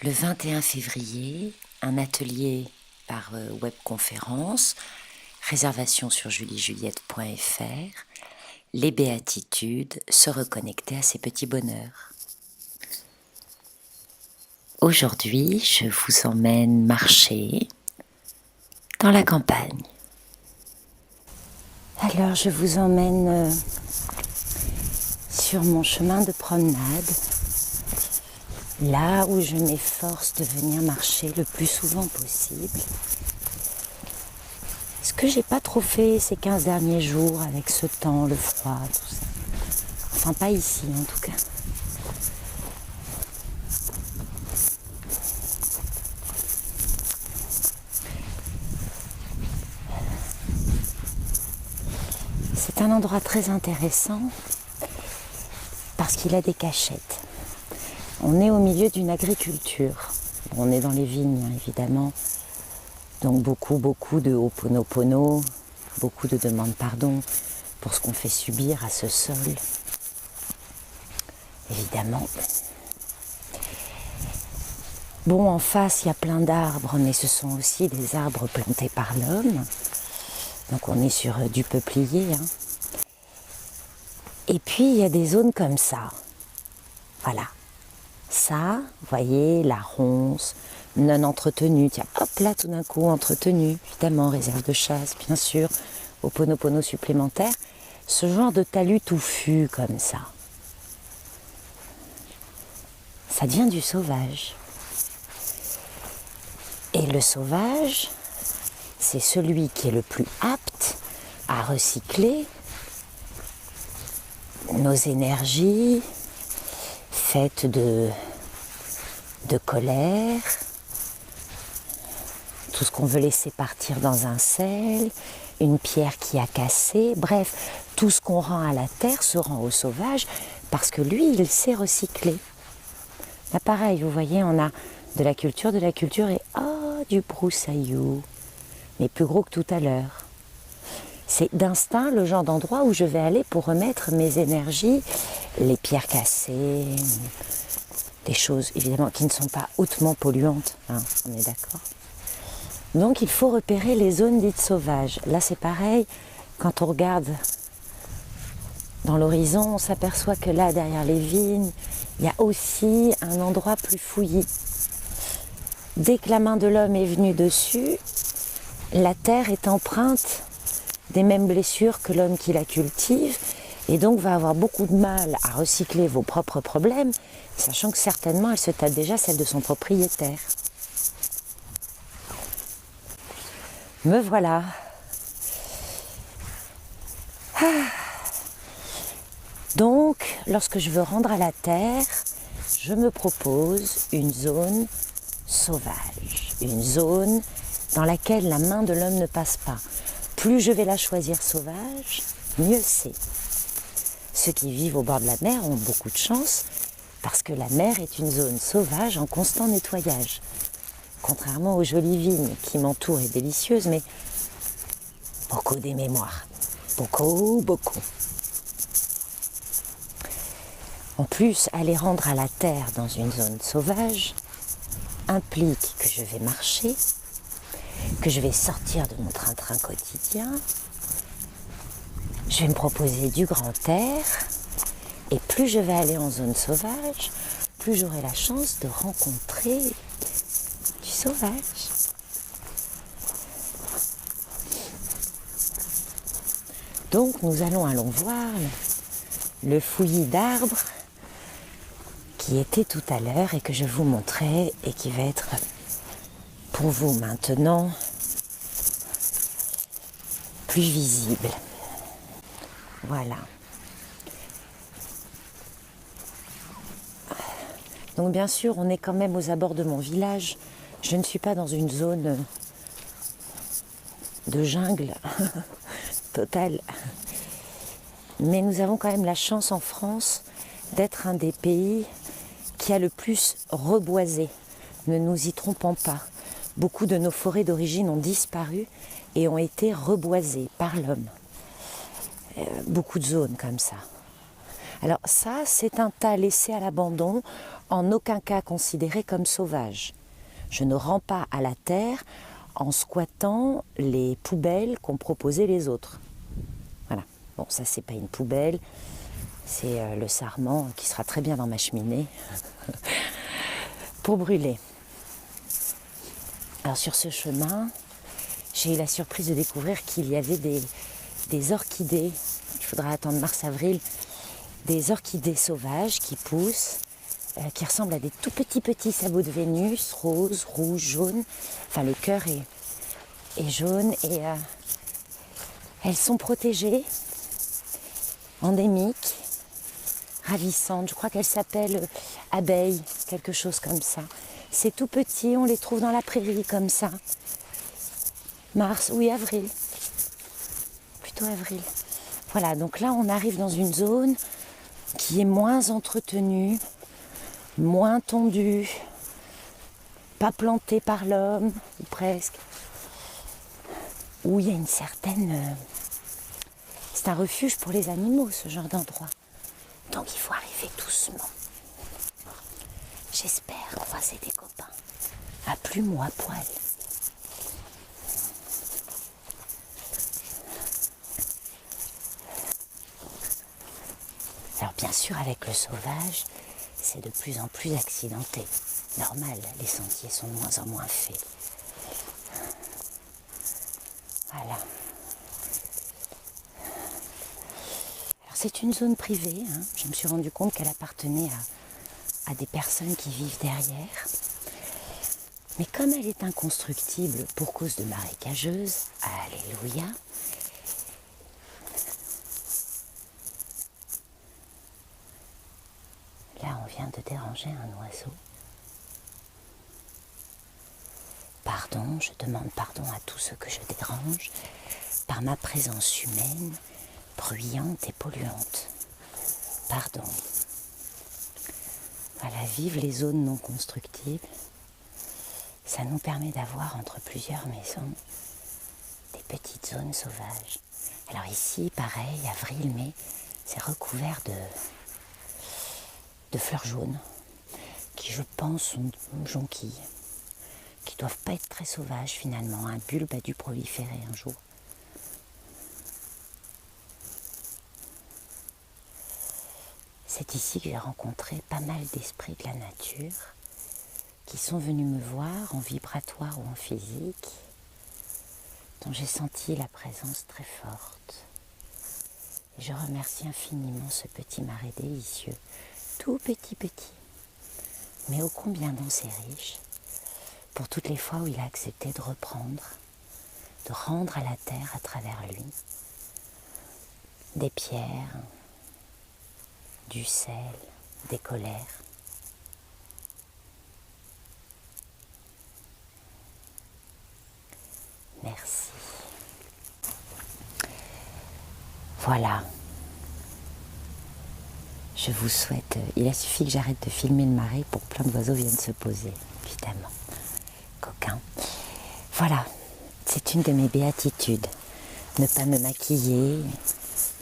Le 21 février, un atelier par webconférence, réservation sur juliejuliette.fr, les béatitudes, se reconnecter à ses petits bonheurs. Aujourd'hui, je vous emmène marcher dans la campagne. Alors, je vous emmène sur mon chemin de promenade, là où je m'efforce de venir marcher le plus souvent possible. Ce que j'ai pas trop fait ces 15 derniers jours avec ce temps, le froid, tout ça. Enfin, pas ici en tout cas. C'est un endroit très intéressant parce qu'il a des cachettes. On est au milieu d'une agriculture. On est dans les vignes, hein, évidemment. Donc beaucoup de ho'oponopono, beaucoup de demandes pardon pour ce qu'on fait subir à ce sol. Évidemment. Bon, en face, il y a plein d'arbres, mais ce sont aussi des arbres plantés par l'homme. Donc on est sur du peuplier. Hein. Et puis, il y a des zones comme ça. Voilà. Ça, vous voyez, la ronce, non entretenue. Tiens, hop là, tout d'un coup, entretenue. Évidemment, réserve de chasse, bien sûr. Ho'oponopono supplémentaire. Ce genre de talus touffus comme ça. Ça devient du sauvage. Et le sauvage, c'est celui qui est le plus apte à recycler nos énergies faites de colère, tout ce qu'on veut laisser partir dans un sel, une pierre qui a cassé, bref, tout ce qu'on rend à la terre se rend au sauvage parce que lui, il sait recycler. Là, pareil, vous voyez, on a de la culture et du broussaillou, mais plus gros que tout à l'heure. C'est d'instinct le genre d'endroit où je vais aller pour remettre mes énergies, les pierres cassées, des choses évidemment qui ne sont pas hautement polluantes, hein, on est d'accord. Donc il faut repérer les zones dites sauvages. Là c'est pareil, quand on regarde dans l'horizon, on s'aperçoit que là derrière les vignes, il y a aussi un endroit plus fouillis. Dès que la main de l'homme est venue dessus, la terre est empreinte des mêmes blessures que l'homme qui la cultive et donc va avoir beaucoup de mal à recycler vos propres problèmes, sachant que certainement elle se tape déjà celle de son propriétaire. Me voilà. Donc, lorsque je veux rendre à la terre, je me propose une zone sauvage, une zone dans laquelle la main de l'homme ne passe pas. Plus je vais la choisir sauvage, mieux c'est. Ceux qui vivent au bord de la mer ont beaucoup de chance parce que la mer est une zone sauvage en constant nettoyage. Contrairement aux jolies vignes qui m'entourent et délicieuses, mais beaucoup des mémoires. Beaucoup. En plus, aller rendre à la terre dans une zone sauvage implique que je vais marcher, que je vais sortir de mon train-train quotidien, je vais me proposer du grand air, et plus je vais aller en zone sauvage, plus j'aurai la chance de rencontrer du sauvage. Donc nous allons voir le fouillis d'arbres qui était tout à l'heure et que je vous montrais et qui va être pour vous maintenant plus visible. Voilà. Donc bien sûr, on est quand même aux abords de mon village. Je ne suis pas dans une zone de jungle totale. Mais nous avons quand même la chance en France d'être un des pays qui a le plus reboisé. Ne nous y trompons pas. Beaucoup de nos forêts d'origine ont disparu et ont été reboisées par l'homme. Beaucoup de zones comme ça. Alors ça, c'est un tas laissé à l'abandon, en aucun cas considéré comme sauvage. Je ne rends pas à la terre en squattant les poubelles qu'ont proposées les autres. Voilà. Bon, ça, c'est pas une poubelle, c'est le sarment qui sera très bien dans ma cheminée pour brûler. Alors sur ce chemin, j'ai eu la surprise de découvrir qu'il y avait des orchidées. Il faudra attendre mars-avril. Des orchidées sauvages qui poussent, qui ressemblent à des tout petits sabots de Vénus, roses, rouges, jaunes. Enfin, le cœur est jaune et elles sont protégées, endémiques, ravissantes. Je crois qu'elles s'appellent abeilles, quelque chose comme ça. C'est tout petit, on les trouve dans la prairie comme ça. Mars, oui, avril. Plutôt avril. Voilà, donc là, on arrive dans une zone qui est moins entretenue, moins tondue, pas plantée par l'homme, ou presque, où il y a une certaine... c'est un refuge pour les animaux, ce genre d'endroit. Donc il faut arriver doucement. J'espère croiser des copains, à plumes ou à poil. Alors bien sûr, avec le sauvage, c'est de plus en plus accidenté. Normal, les sentiers sont de moins en moins faits. Voilà. Alors c'est une zone privée, hein. Je me suis rendu compte qu'elle appartenait à des personnes qui vivent derrière. Mais comme elle est inconstructible pour cause de marécageuse, alléluia, là on vient de déranger un oiseau. Pardon, je demande pardon à tous ceux que je dérange par ma présence humaine, bruyante et polluante. Pardon. Voilà, vive les zones non constructibles. Ça nous permet d'avoir entre plusieurs maisons des petites zones sauvages. Alors ici, pareil, avril, mai, c'est recouvert de fleurs jaunes qui, je pense, sont jonquilles, qui ne doivent pas être très sauvages finalement. Un bulbe a dû proliférer un jour. C'est ici que j'ai rencontré pas mal d'esprits de la nature qui sont venus me voir en vibratoire ou en physique, dont j'ai senti la présence très forte. Et je remercie infiniment ce petit marais délicieux, tout petit, mais ô combien dense et riche, pour toutes les fois où il a accepté de reprendre, de rendre à la terre à travers lui des pierres, du sel, des colères. Merci. Voilà. Je vous souhaite... Il a suffi que j'arrête de filmer le marais pour que plein d'oiseaux viennent se poser, évidemment. Coquin. Voilà. C'est une de mes béatitudes. Ne pas me maquiller,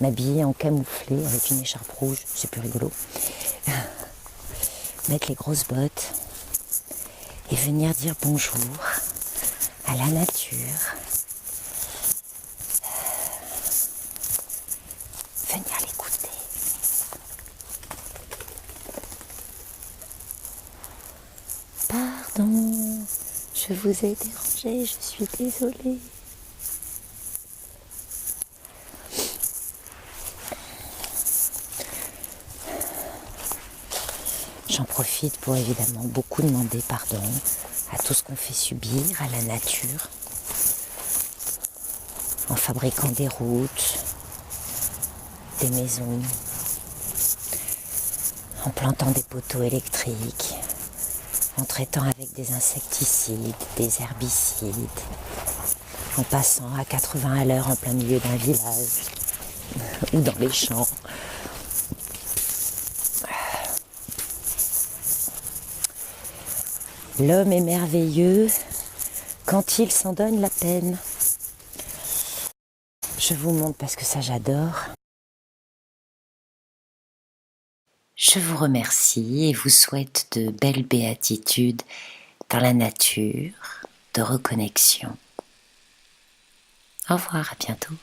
m'habiller en camouflé avec une écharpe rouge, c'est plus rigolo. Mettre les grosses bottes et venir dire bonjour à la nature. Venir l'écouter. Pardon, je vous ai dérangé, je suis désolée. J'en profite pour évidemment beaucoup demander pardon à tout ce qu'on fait subir à la nature, en fabriquant des routes, des maisons, en plantant des poteaux électriques, en traitant avec des insecticides, des herbicides, en passant à 80 à l'heure en plein milieu d'un village ou dans les champs. L'homme est merveilleux quand il s'en donne la peine. Je vous montre parce que ça j'adore. Je vous remercie et vous souhaite de belles béatitudes dans la nature, de reconnexion. Au revoir, à bientôt.